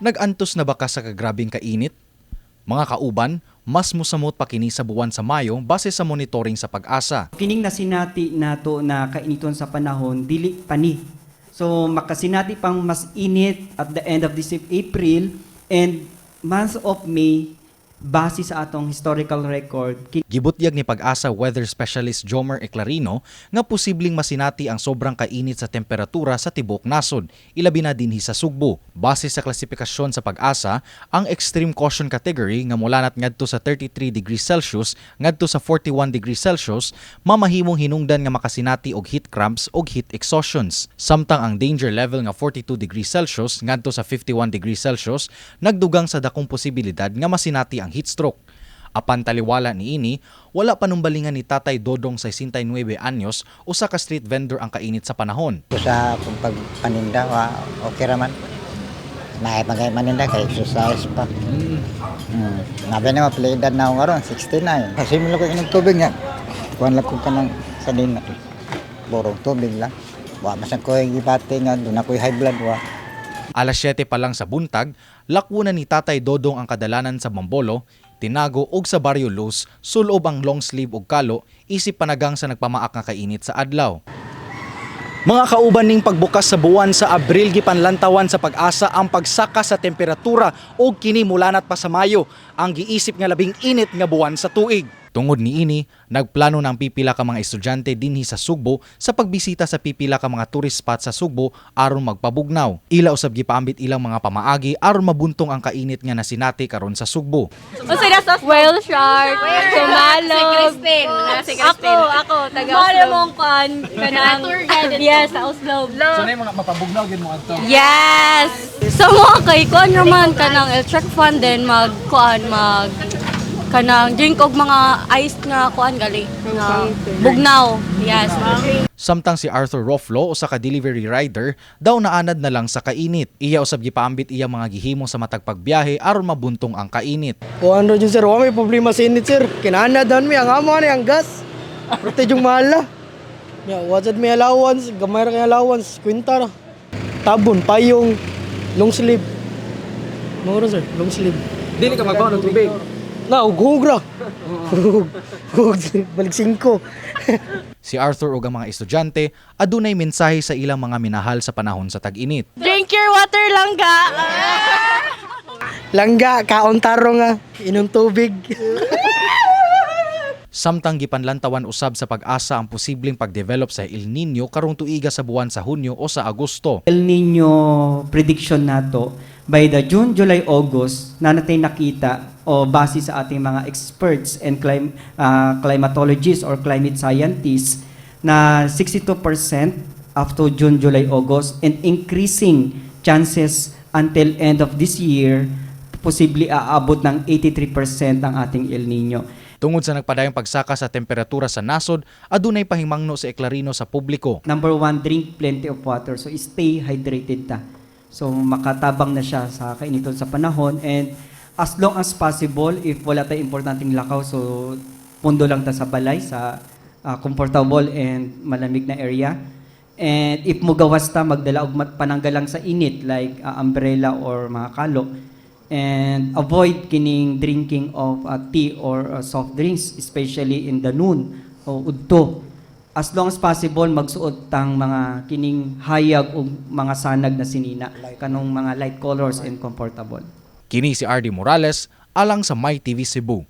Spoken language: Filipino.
Nag-antos na ba ka sa kagrabing kainit? Mga kauban, mas musamot pa kini sa buwan sa Mayo base sa monitoring sa Pag-asa. Kining nasinati nato na kainiton sa panahon, dili pani. So makasinati pang mas init at the end of this April and month of May base sa atong historical record. Gibutyag ni Pag-asa weather specialist Jomer Eclarino nga posibleng masinati ang sobrang kainit sa temperatura sa tibok nasod, ilabi na dinhi sa Sugbo. Base sa klasifikasyon sa Pag-asa, ang extreme caution category nga mulanat ngadto sa 33 degrees Celsius ngadto sa 41 degrees Celsius mamahimong hinungdan nga makasinati og heat cramps og heat exhaustions. Samtang ang danger level nga 42 degrees Celsius ngadto sa 51 degrees Celsius nagdugang sa dakong posibilidad nga masinati ang heat stroke. Apan taliwala ni ini, wala panumbalingan ni Tatay Dodong 69 anyos usa ka street vendor ang kainit sa panahon. Sa pagpaninda, okay raman. May maninda kay exercise pa. Nabi na mapilidad na ako ngayon, 69. Kasi milo ko inog tubig nga. Kuhan lang ko ka ng sanin na. Borong tubig lang. Masan ko yung ibate nga, doon ako high blood. Alas 7 pa lang sa buntag, lakwo na ni Tatay Dodong ang kadalanan sa Mambolo, Tinago ug sa Barrio Luz, sulob ang long sleeve ug kalo, isip panagang sa nagpamaak nga kainit sa adlaw. Mga kauban ning pagbukas sa buwan sa Abril gipanlantawan sa Pag-asa ang pagsaka sa temperatura ug kini mulanat pa sa Mayo, ang giisip nga labing init nga buwan sa tuig. Tungod ni ini, nagplano ng pipila ka mga estudyante dinhi sa Sugbo sa pagbisita sa pipila ka mga tourist spot sa Sugbo aron magpabugnaw. Ila usab gipaambit ilang mga pamaagi aron mabuntong ang kainit nga nasinati karon sa Sugbo. Whale shark, sumalog. Si Christine. Ako, taga Oslo. Mong kan, kanang, yes, sa Oslo. So na mga mapabugnaw gid mo adto. Yes! So mga kay, kuan naman kanang electric fan din, kanang drink og mga iced nga kuan gali nga bugnaw. Yes. Samtang si Arthur Roflo usa ka delivery rider daw naanad na lang sa kainit. Iya usab gipaambit iya mga gihimo sa matag pagbiyahe aron mabuntong ang kainit. O ano dyan sir, may problema sa init sir. Kinanadahan mi ang amo ni ang gas. Prote yung mahal. Wajad may allowance, gamay ra kay allowance, kwinta ra. Tabon payong long sleeve. Moro sir, long sleeve. Dili ka magbaon ng tubig. Hugog ra. Hugog, balik 5. Si Arthur ug ang mga estudyante adunay mensahe sa ilang mga minahal sa panahon sa tag-init. Drink your water langga. Langga, kaon taro nga, inom tubig. Samtang gipanlantawan usab sa Pag-asa ang posibleng pagdevelop sa El Nino karong tuiga sa buwan sa Hunyo o sa Agosto. El Nino prediction nato by the June, July, August na natin nakita o base sa ating mga experts and climatologists or climate scientists na 62% up to June, July, August and increasing chances until end of this year, posibleng aabot ng 83% ang ating El Nino. Tungod sa nagpadayong pagsaka sa temperatura sa nasod, adunay pahimangno sa Eclarino sa publiko. Number 1, drink plenty of water. So stay hydrated ta. So makatabang na siya sa kainiton sa panahon and as long as possible, if wala tayong importanteng lakaw, so pundo lang ta sa balay, sa comfortable and malamig na area. And if mugawas ta, magdala og pananggalang sa init like umbrella or mga kalo. And avoid kining drinking of tea or soft drinks, especially in the noon o udto. As long as possible, magsuot tang mga kining hayag o mga sanag na sinina, kanong mga light colors and comfortable. Kini si RD Morales alang sa My TV Cebu.